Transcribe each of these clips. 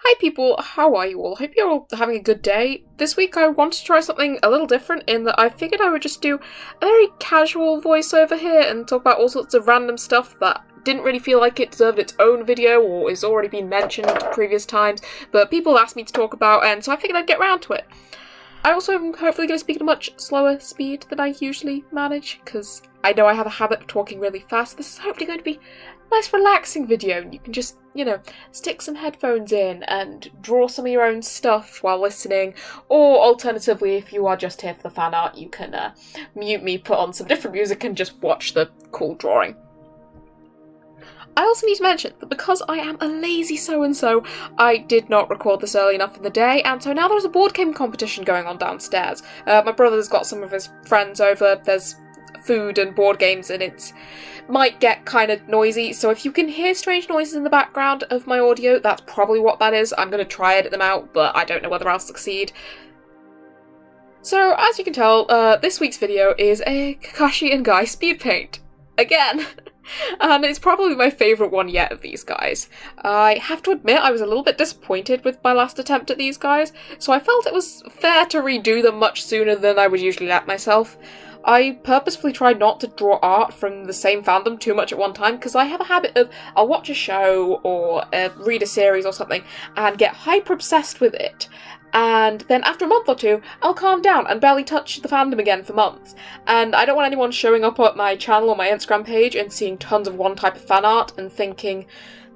Hi people, how are you all? Hope you're all having a good day. This week I wanted to try something a little different in that I figured I would just do a very casual voiceover here and talk about all sorts of random stuff that didn't really feel like it deserved its own video or has already been mentioned previous times, but people asked me to talk about, and so I figured I'd get around to it. I also am hopefully going to speak at a much slower speed than I usually manage, because I know I have a habit of talking really fast. This is hopefully going to be a nice relaxing video, and you can just, stick some headphones in and draw some of your own stuff while listening, or alternatively, if you are just here for the fan art, you can mute me, put on some different music, and just watch the cool drawing. I also need to mention that because I am a lazy so-and-so, I did not record this early enough in the day, and so now there's a board game competition going on downstairs. My brother's got some of his friends over, there's food and board games, and it might get kind of noisy, so if you can hear strange noises in the background of my audio, that's probably what that is. I'm going to try edit them out, but I don't know whether I'll succeed. So, as you can tell, this week's video is a Kakashi and Guy speed paint. Again! And it's probably my favourite one yet of these guys. I have to admit I was a little bit disappointed with my last attempt at these guys, so I felt it was fair to redo them much sooner than I would usually let myself. I purposefully tried not to draw art from the same fandom too much at one time, because I have a habit of, I'll watch a show or read a series or something and get hyper obsessed with it, and then after a month or two, I'll calm down and barely touch the fandom again for months. And I don't want anyone showing up at my channel or my Instagram page and seeing tons of one type of fan art and thinking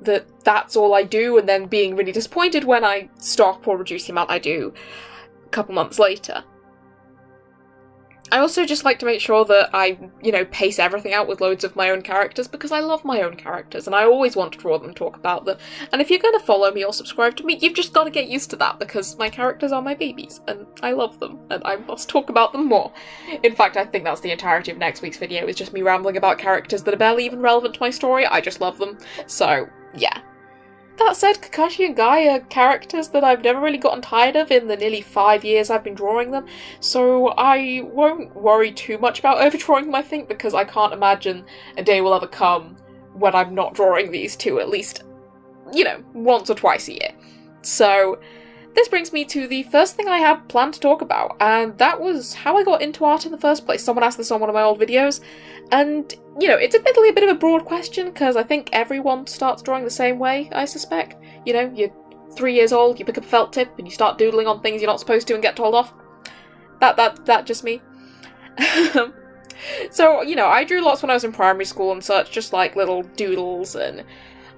that that's all I do, and then being really disappointed when I stop or reduce the amount I do a couple months later. I also just like to make sure that I, pace everything out with loads of my own characters, because I love my own characters and I always want to draw them and talk about them. And if you're going to follow me or subscribe to me, you've just got to get used to that, because my characters are my babies and I love them and I must talk about them more. In fact, I think that's the entirety of next week's video, is just me rambling about characters that are barely even relevant to my story. I just love them. So, yeah. That said, Kakashi and Guy are characters that I've never really gotten tired of in the nearly 5 years I've been drawing them, so I won't worry too much about overdrawing them, I think, because I can't imagine a day will ever come when I'm not drawing these two at least, once or twice a year. So, this brings me to the first thing I had planned to talk about, and that was how I got into art in the first place. Someone asked this on one of my old videos, and, it's admittedly a bit of a broad question, because I think everyone starts drawing the same way, I suspect. You're 3 years old, you pick up a felt tip, and you start doodling on things you're not supposed to and get told off. That just me. So, I drew lots when I was in primary school and such, just like little doodles, and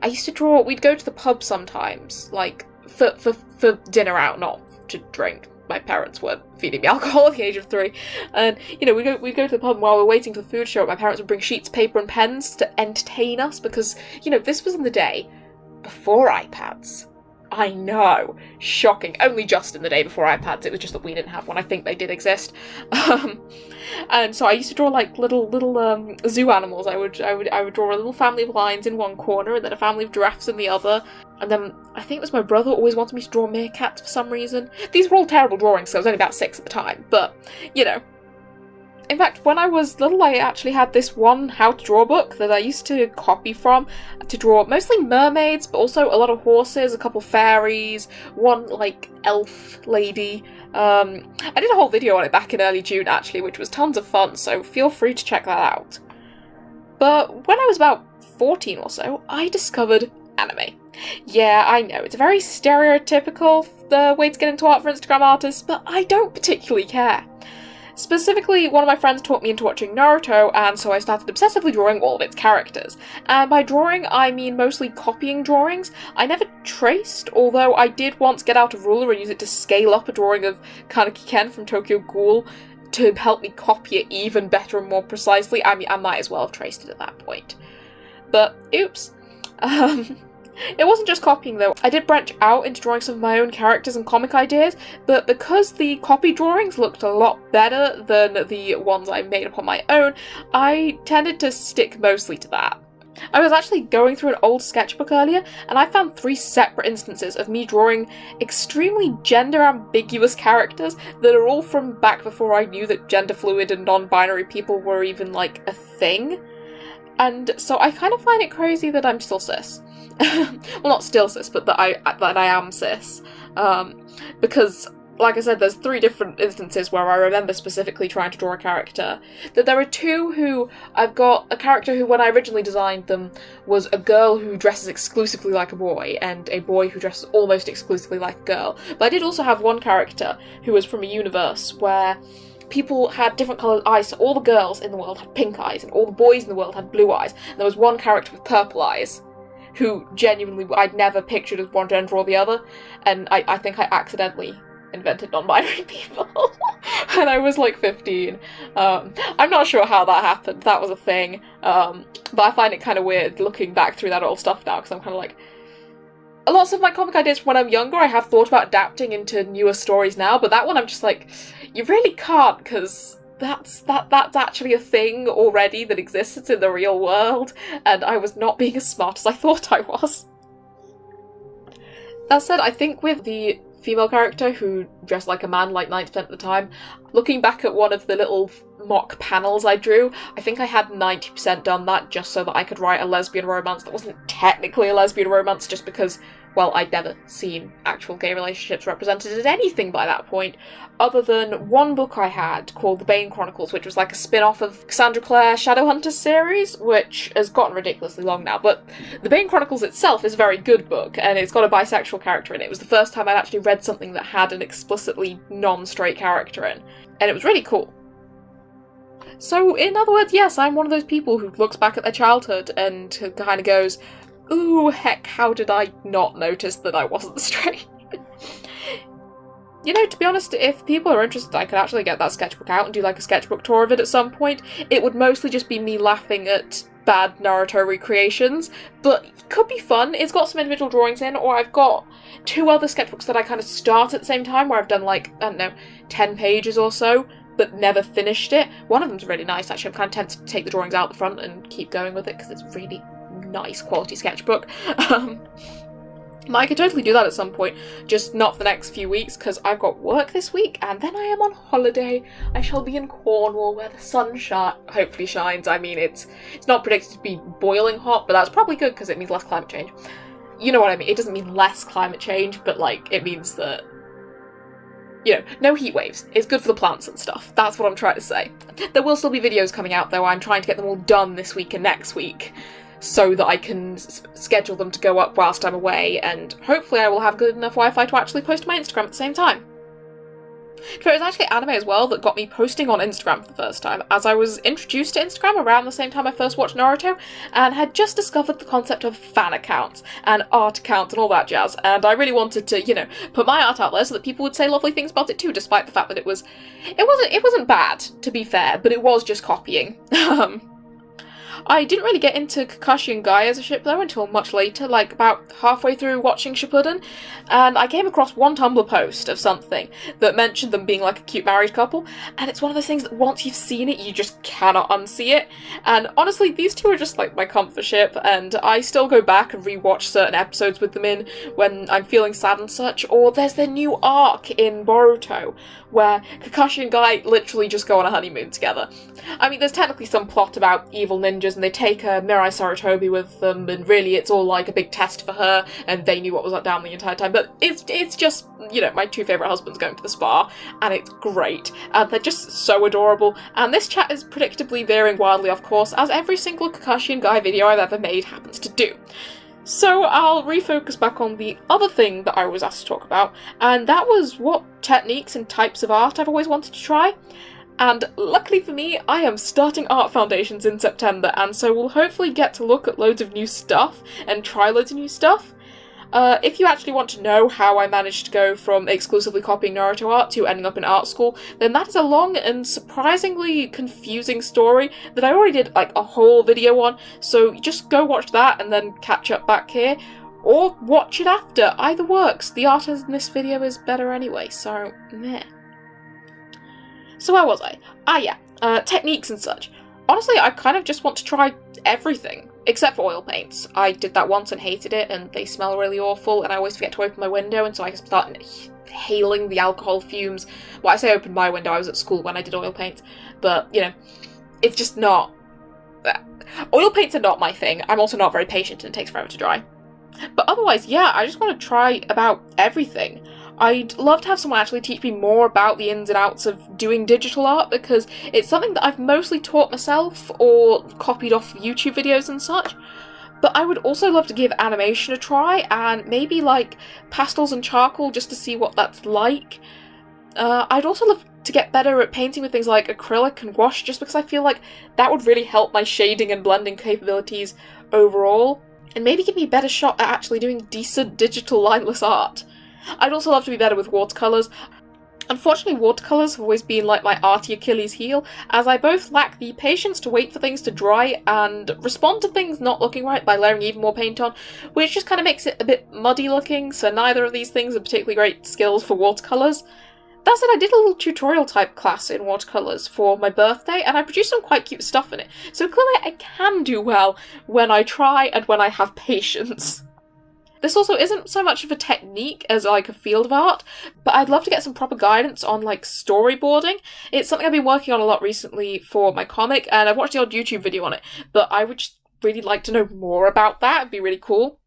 I used to draw, we'd go to the pub sometimes, like, for dinner out, not to drink. My parents were feeding me alcohol at the age of 3, and, we'd go to the pub, and while we were waiting for the food show, my parents would bring sheets, paper and pens to entertain us, because, this was in the day before iPads. I know, shocking. Only just in the day before iPads, it was just that we didn't have one. I think they did exist. And so I used to draw like little zoo animals. I would draw a little family of lions in one corner and then a family of giraffes in the other. And then I think it was my brother always wanted me to draw meerkats for some reason. These were all terrible drawings, so I was only about 6 at the time, but In fact, when I was little, I actually had this one how to draw book that I used to copy from to draw mostly mermaids, but also a lot of horses, a couple fairies, one, elf lady. I did a whole video on it back in early June, actually, which was tons of fun, so feel free to check that out. But when I was about 14 or so, I discovered anime. Yeah, I know, it's a very stereotypical way to get into art for Instagram artists, but I don't particularly care. Specifically, one of my friends taught me into watching Naruto, and so I started obsessively drawing all of its characters. And by drawing, I mean mostly copying drawings. I never traced, although I did once get out a ruler and use it to scale up a drawing of Kaneki Ken from Tokyo Ghoul to help me copy it even better and more precisely. I mean, I might as well have traced it at that point. But, oops. It wasn't just copying though. I did branch out into drawing some of my own characters and comic ideas, but because the copy drawings looked a lot better than the ones I made up on my own, I tended to stick mostly to that. I was actually going through an old sketchbook earlier, and I found 3 separate instances of me drawing extremely gender-ambiguous characters that are all from back before I knew that gender-fluid and non-binary people were even, a thing. And so I kind of find it crazy that I'm still cis. Well, not still cis, but that I am cis. Because, like I said, there's 3 different instances where I remember specifically trying to draw a character. That there are 2 who I've got a character who, when I originally designed them, was a girl who dresses exclusively like a boy, and a boy who dresses almost exclusively like a girl. But I did also have one character who was from a universe where people had different coloured eyes, so all the girls in the world had pink eyes, and all the boys in the world had blue eyes. And there was one character with purple eyes, who genuinely I'd never pictured as one gender or the other, and I think I accidentally invented non-binary people and I was like 15. I'm not sure how that happened, that was a thing, but I find it kind of weird looking back through that old stuff now, because I'm kind of like, lots of my comic ideas from when I'm younger I have thought about adapting into newer stories now, but that one I'm just like, you really can't, because that's actually a thing already that exists in the real world, and I was not being as smart as I thought I was. That said, I think with the female character who dressed like a man like 90% of the time, looking back at one of the little mock panels I drew, I think I had 90% done that just so that I could write a lesbian romance that wasn't technically a lesbian romance, just because, well, I'd never seen actual gay relationships represented in anything by that point, other than one book I had called The Bane Chronicles, which was like a spin-off of Cassandra Clare Shadowhunters series, which has gotten ridiculously long now, but The Bane Chronicles itself is a very good book, and it's got a bisexual character in it. It was the first time I'd actually read something that had an explicitly non-straight character in, and it was really cool. So, in other words, yes, I'm one of those people who looks back at their childhood and kind of goes, ooh, heck, how did I not notice that I wasn't straight? You know, to be honest, if people are interested, I could actually get that sketchbook out and do like a sketchbook tour of it at some point. It would mostly just be me laughing at bad Naruto recreations, but it could be fun. It's got some individual drawings in, or I've got 2 other sketchbooks that I kind of start at the same time, where I've done like, I don't know, 10 pages or so, but never finished it. One of them's really nice, actually. I'm kind of tempted to take the drawings out the front and keep going with it, because it's really nice quality sketchbook. I could totally do that at some point, just not for the next few weeks, because I've got work this week, and then I am on holiday. I shall be in Cornwall, where the sun hopefully shines. I mean, it's not predicted to be boiling hot, but that's probably good, because it means less climate change. You know what I mean? It doesn't mean less climate change, but, like, it means that, you know, no heat waves. It's good for the plants and stuff. That's what I'm trying to say. There will still be videos coming out, though. I'm trying to get them all done this week and next week, so that I can schedule them to go up whilst I'm away, and hopefully I will have good enough Wi-Fi to actually post to my Instagram at the same time. But it was actually anime as well that got me posting on Instagram for the first time, as I was introduced to Instagram around the same time I first watched Naruto, and had just discovered the concept of fan accounts, and art accounts, and all that jazz, and I really wanted to, you know, put my art out there so that people would say lovely things about it too, despite the fact that it wasn't bad, to be fair, but it was just copying. I didn't really get into Kakashi and Guy as a ship though until much later, like about halfway through watching Shippuden, and I came across one Tumblr post of something that mentioned them being like a cute married couple, and it's one of those things that once you've seen it, you just cannot unsee it, and honestly, these 2 are just like my comfort ship, and I still go back and rewatch certain episodes with them in when I'm feeling sad and such, or there's their new arc in Boruto, where Kakashi and Guy literally just go on a honeymoon together. I mean, there's technically some plot about evil ninjas, and they take Mirai Sarutobi with them, and really it's all like a big test for her, and they knew what was up down the entire time, but it's just, you know, my 2 favourite husbands going to the spa, and it's great, and they're just so adorable, and this chat is predictably veering wildly off course, as every single Kakashi and Guy video I've ever made happens to do. So I'll refocus back on the other thing that I was asked to talk about, and that was what techniques and types of art I've always wanted to try. And luckily for me, I am starting art foundations in September, and so we'll hopefully get to look at loads of new stuff and try loads of new stuff. If you actually want to know how I managed to go from exclusively copying Naruto art to ending up in art school, then that is a long and surprisingly confusing story that I already did like a whole video on, so just go watch that and then catch up back here, or watch it after. Either works. The art in this video is better anyway, so meh. So where was I? Techniques and such. Honestly, I kind of just want to try everything, except for oil paints. I did that once and hated it, and they smell really awful, and I always forget to open my window, and so I can start inhaling the alcohol fumes. Well, I say open my window, I was at school when I did oil paints, but, you know, it's just not oil paints are not my thing. I'm also not very patient and it takes forever to dry. But otherwise, yeah, I just want to try about everything. I'd love to have someone actually teach me more about the ins and outs of doing digital art, because it's something that I've mostly taught myself or copied off YouTube videos and such. But I would also love to give animation a try, and maybe like pastels and charcoal just to see what that's like. I'd also love to get better at painting with things like acrylic and gouache, just because I feel like that would really help my shading and blending capabilities overall, and maybe give me a better shot at actually doing decent digital lineless art. I'd also love to be better with watercolours. Unfortunately, watercolours have always been like my arty Achilles heel, as I both lack the patience to wait for things to dry and respond to things not looking right by layering even more paint on, which just kind of makes it a bit muddy looking, so neither of these things are particularly great skills for watercolours. That said, I did a little tutorial type class in watercolours for my birthday, and I produced some quite cute stuff in it, so clearly I can do well when I try and when I have patience. This also isn't so much of a technique as like a field of art, but I'd love to get some proper guidance on like storyboarding. It's something I've been working on a lot recently for my comic, and I've watched the odd YouTube video on it, but I would just really like to know more about that. It'd be really cool.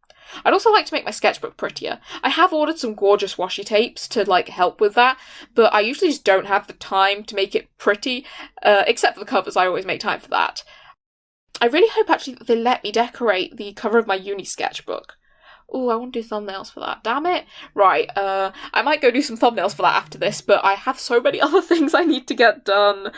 I'd also like to make my sketchbook prettier. I have ordered some gorgeous washi tapes to like help with that, but I usually just don't have the time to make it pretty, except for the covers. I always make time for that. I really hope actually that they let me decorate the cover of my uni sketchbook. Oh, I want to do thumbnails for that. Damn it. Right, I might go do some thumbnails for that after this, but I have so many other things I need to get done.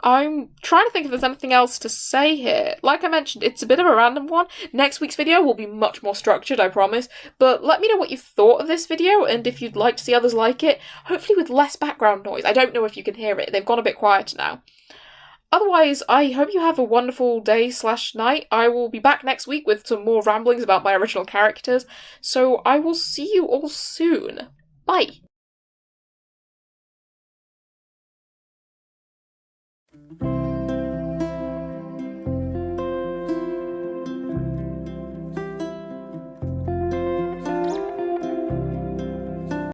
I'm trying to think if there's anything else to say here. Like I mentioned, it's a bit of a random one. Next week's video will be much more structured, I promise. But let me know what you thought of this video, and if you'd like to see others like it, hopefully with less background noise. I don't know if you can hear it. They've gone a bit quieter now. Otherwise, I hope you have a wonderful day/night. I will be back next week with some more ramblings about my original characters, so I will see you all soon. Bye!